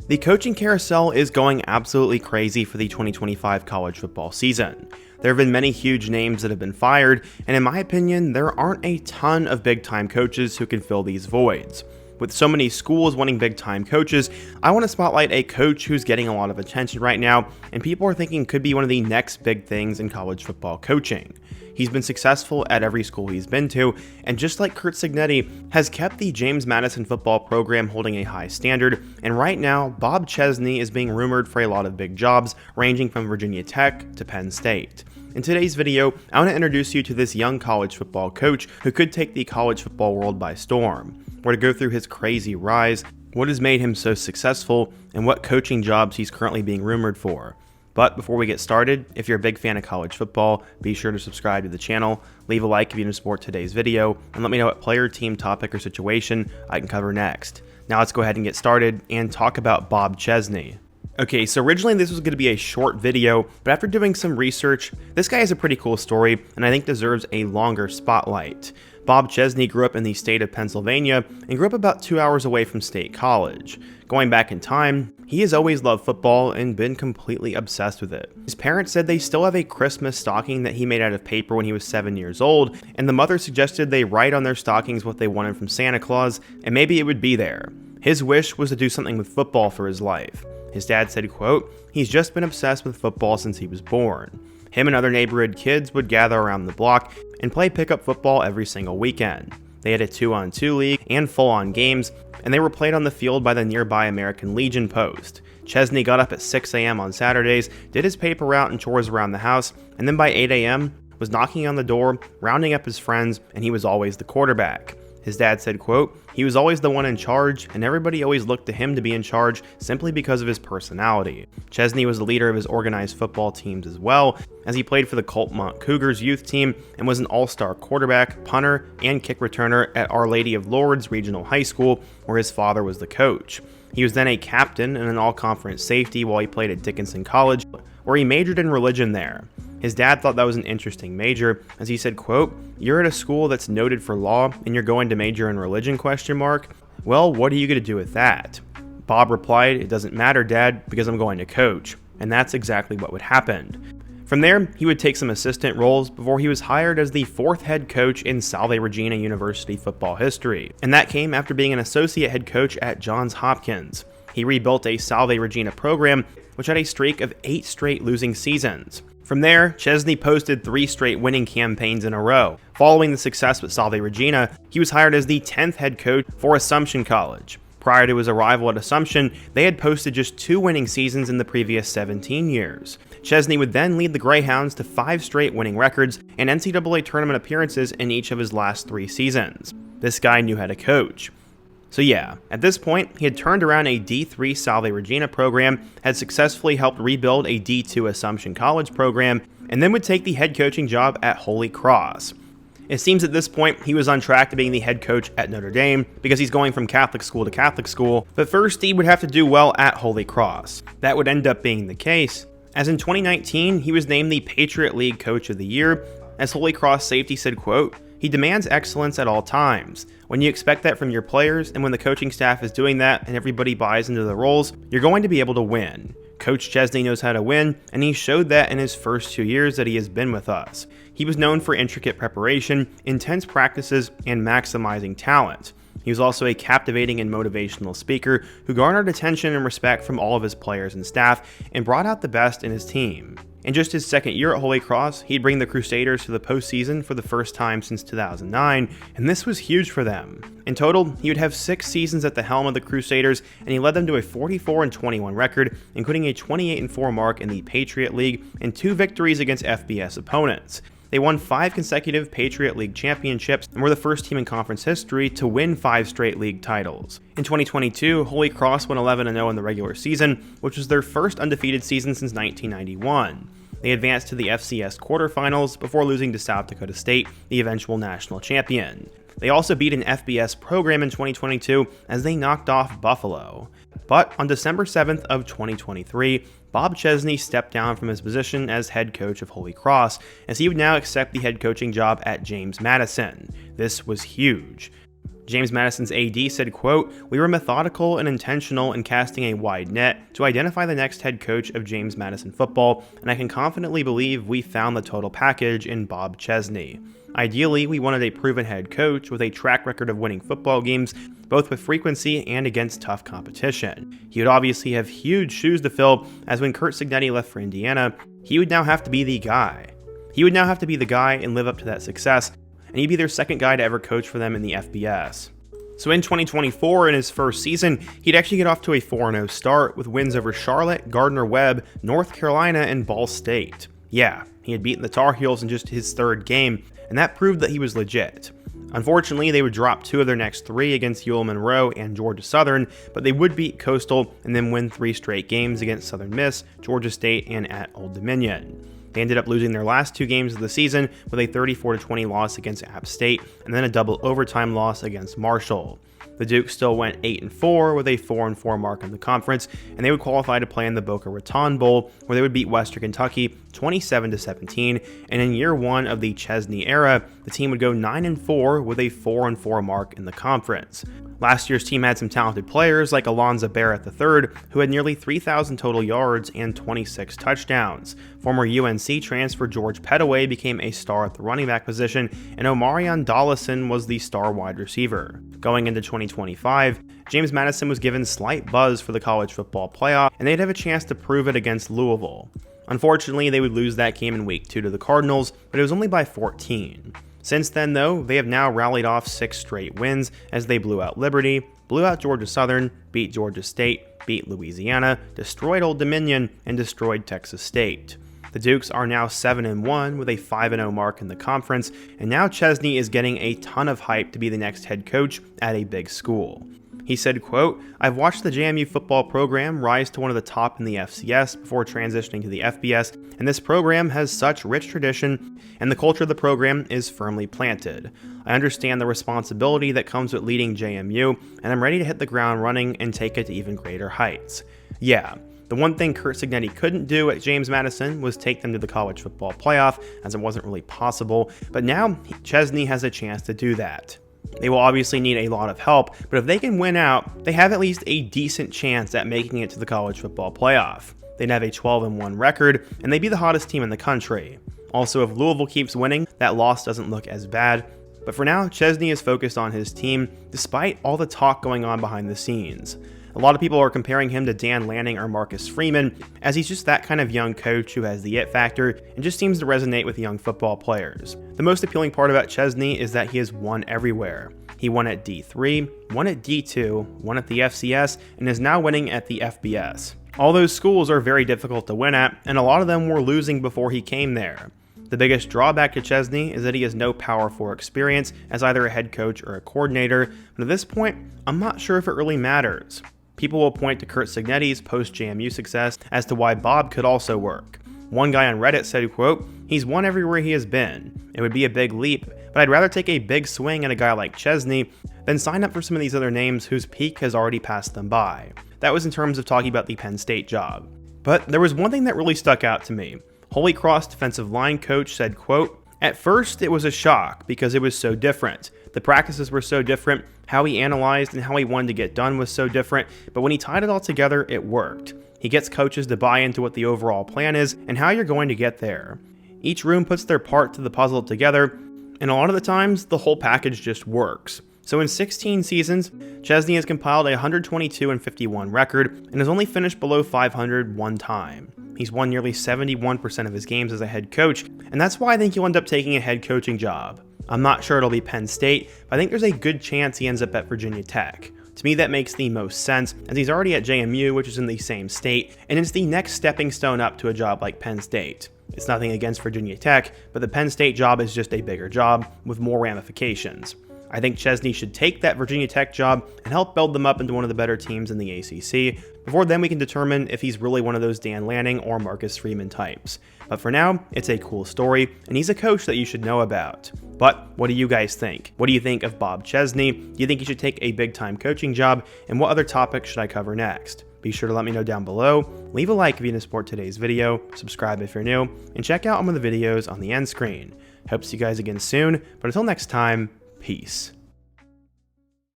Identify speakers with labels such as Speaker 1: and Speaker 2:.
Speaker 1: The coaching carousel is going absolutely crazy for the 2025 college football season. There have been many huge names that have been fired, and in my opinion, there aren't a ton of big-time coaches who can fill these voids. With so many schools wanting big-time coaches, I want to spotlight a coach who's getting a lot of attention right now, and people are thinking could be one of the next big things in college football coaching. He's been successful at every school he's been to, and just like Chesney, has kept the James Madison football program holding a high standard, and right now, Bob Chesney is being rumored for a lot of big jobs, ranging from Virginia Tech to Penn State. In today's video, I want to introduce you to this young college football coach who could take the college football world by storm. We're to go through his crazy rise, what has made him so successful, and what coaching jobs he's currently being rumored for. But before we get started, if you're a big fan of college football, be sure to subscribe to the channel, leave a like if you support today's video, and let me know what player, team, topic, or situation I can cover next. Now let's go ahead and get started and talk about Bob Chesney. Okay, so originally this was going to be a short video, but after doing some research, this guy has a pretty cool story and I think deserves a longer spotlight. Bob Chesney grew up in the state of Pennsylvania and grew up about 2 hours away from State College. Going back in time, he has always loved football and been completely obsessed with it. His parents said they still have a Christmas stocking that he made out of paper when he was 7 years old, and the mother suggested they write on their stockings what they wanted from Santa Claus, and maybe it would be there. His wish was to do something with football for his life. His dad said, quote, "He's just been obsessed with football since he was born. Him and other neighborhood kids would gather around the block and play pickup football every single weekend. They had a 2-on-2 league and full-on games, and they were played on the field by the nearby American Legion post. Chesney got up at 6 a.m. on Saturdays, did his paper route and chores around the house, and then by 8 a.m. was knocking on the door, rounding up his friends, and he was always the quarterback. His dad said, quote, "He was always the one in charge, and everybody always looked to him to be in charge simply because of his personality." Chesney was the leader of his organized football teams as well, as he played for the Coltmont Cougars youth team and was an all-star quarterback, punter, and kick returner at Our Lady of Lourdes Regional High School, where his father was the coach. He was then a captain and an all-conference safety while he played at Dickinson College, where he majored in religion there. His dad thought that was an interesting major, as he said, quote, "You're at a school that's noted for law and you're going to major in religion, question mark? Well, what are you going to do with that?" Bob replied, "It doesn't matter, Dad, because I'm going to coach." And that's exactly what would happen. From there, he would take some assistant roles before he was hired as the 4th head coach in Salve Regina University football history. And that came after being an associate head coach at Johns Hopkins. He rebuilt a Salve Regina program, which had a streak of 8 straight losing seasons. From there, Chesney posted 3 straight winning campaigns in a row. Following the success with Salve Regina, he was hired as the 10th head coach for Assumption College. Prior to his arrival at Assumption, they had posted just 2 winning seasons in the previous 17 years. Chesney would then lead the Greyhounds to 5 straight winning records and NCAA tournament appearances in each of his last 3 seasons. This guy knew how to coach. So yeah, at this point, he had turned around a D3 Salve Regina program, had successfully helped rebuild a D2 Assumption College program, and then would take the head coaching job at Holy Cross. It seems at this point, he was on track to being the head coach at Notre Dame, because he's going from Catholic school to Catholic school, but first he would have to do well at Holy Cross. That would end up being the case, as in 2019, he was named the Patriot League Coach of the Year, as Holy Cross safety said, quote, "He demands excellence at all times. When you expect that from your players, and when the coaching staff is doing that and everybody buys into the roles, you're going to be able to win. Coach Chesney knows how to win, and he showed that in his first 2 years that he has been with us. He was known for intricate preparation, intense practices, and maximizing talent. He was also a captivating and motivational speaker who garnered attention and respect from all of his players and staff and brought out the best in his team. In just his second year at Holy Cross, he'd bring the Crusaders to the postseason for the first time since 2009, and this was huge for them. In total, he would have 6 seasons at the helm of the Crusaders, and he led them to a 44-21 record, including a 28-4 mark in the Patriot League and 2 victories against FBS opponents. They won 5 consecutive Patriot League championships and were the first team in conference history to win 5 straight league titles. In 2022, Holy Cross went 11-0 in the regular season, which was their first undefeated season since 1991. They advanced to the FCS quarterfinals before losing to South Dakota State, the eventual national champion. They also beat an FBS program in 2022 as they knocked off Buffalo. But on December 7th of 2023, Bob Chesney stepped down from his position as head coach of Holy Cross, as he would now accept the head coaching job at James Madison. This was huge. James Madison's AD said, quote, "We were methodical and intentional in casting a wide net to identify the next head coach of James Madison football, and I can confidently believe we found the total package in Bob Chesney. Ideally, we wanted a proven head coach with a track record of winning football games, both with frequency and against tough competition. He would obviously have huge shoes to fill, as when Curt Cignetti left for Indiana, he would now have to be the guy. He would now have to be the guy and live up to that success, and he'd be their second guy to ever coach for them in the FBS. So in 2024, in his first season, he'd actually get off to a 4-0 start with wins over Charlotte, Gardner-Webb, North Carolina, and Ball State. Yeah, he had beaten the Tar Heels in just his third game, and that proved that he was legit. Unfortunately, they would drop 2 of their next 3 against UL Monroe and Georgia Southern, but they would beat Coastal and then win 3 straight games against Southern Miss, Georgia State, and at Old Dominion. They ended up losing their last 2 games of the season with a 34-20 loss against App State and then a double overtime loss against Marshall. The Dukes still went 8-4 with a 4-4 mark in the conference, and they would qualify to play in the Boca Raton Bowl, where they would beat Western Kentucky 27-17, and in year 1 of the Chesney era, the team would go 9-4 with a 4-4 mark in the conference. Last year's team had some talented players like Alonzo Barrett III, who had nearly 3,000 total yards and 26 touchdowns. Former UNC transfer George Pettaway became a star at the running back position, and Omarion Dollison was the star wide receiver. Going into 2025, James Madison was given slight buzz for the college football playoff, and they'd have a chance to prove it against Louisville. Unfortunately, they would lose that game in week 2 to the Cardinals, but it was only by 14. Since then, though, they have now rallied off 6 straight wins as they blew out Liberty, blew out Georgia Southern, beat Georgia State, beat Louisiana, destroyed Old Dominion, and destroyed Texas State. The Dukes are now 7-1 with a 5-0 mark in the conference, and now Chesney is getting a ton of hype to be the next head coach at a big school. He said, quote, "I've watched the JMU football program rise to one of the top in the FCS before transitioning to the FBS, and this program has such rich tradition, and the culture of the program is firmly planted. I understand the responsibility that comes with leading JMU, and I'm ready to hit the ground running and take it to even greater heights." Yeah, the one thing Curt Cignetti couldn't do at James Madison was take them to the college football playoff, as it wasn't really possible, but now Chesney has a chance to do that. They will obviously need a lot of help, but if they can win out, they have at least a decent chance at making it to the college football playoff. They'd have a 12-1 record, and they'd be the hottest team in the country. Also, if Louisville keeps winning, that loss doesn't look as bad. But for now, Chesney is focused on his team, despite all the talk going on behind the scenes. A lot of people are comparing him to Dan Lanning or Marcus Freeman, as he's just that kind of young coach who has the it factor and just seems to resonate with young football players. The most appealing part about Chesney is that he has won everywhere. He won at D3, won at D2, won at the FCS, and is now winning at the FBS. All those schools are very difficult to win at, and a lot of them were losing before he came there. The biggest drawback to Chesney is that he has no Power 4 experience as either a head coach or a coordinator, but at this point, I'm not sure if it really matters. People will point to Curt Cignetti's post-JMU success as to why Bob could also work. One guy on Reddit said, quote, "He's won everywhere he has been. It would be a big leap, but I'd rather take a big swing at a guy like Chesney than sign up for some of these other names whose peak has already passed them by." That was in terms of talking about the Penn State job. But there was one thing that really stuck out to me. Holy Cross defensive line coach said, quote, "At first it was a shock because it was so different. The practices were so different, how he analyzed and how he wanted to get done was so different, but when he tied it all together, it worked. He gets coaches to buy into what the overall plan is and how you're going to get there. Each room puts their part to the puzzle together, and a lot of the times, the whole package just works." So in 16 seasons, Chesney has compiled a 122-51 record and has only finished below 500 one time. He's won nearly 71% of his games as a head coach, and that's why I think he'll end up taking a head coaching job. I'm not sure it'll be Penn State, but I think there's a good chance he ends up at Virginia Tech. To me, that makes the most sense, as he's already at JMU, which is in the same state, and it's the next stepping stone up to a job like Penn State. It's nothing against Virginia Tech, but the Penn State job is just a bigger job with more ramifications. I think Chesney should take that Virginia Tech job and help build them up into one of the better teams in the ACC. Before then, we can determine if he's really one of those Dan Lanning or Marcus Freeman types. But for now, it's a cool story, and he's a coach that you should know about. But what do you guys think? What do you think of Bob Chesney? Do you think he should take a big-time coaching job? And what other topics should I cover next? Be sure to let me know down below. Leave a like if you didn't support today's video, subscribe if you're new, and check out some of the videos on the end screen. Hope to see you guys again soon, but until next time, peace.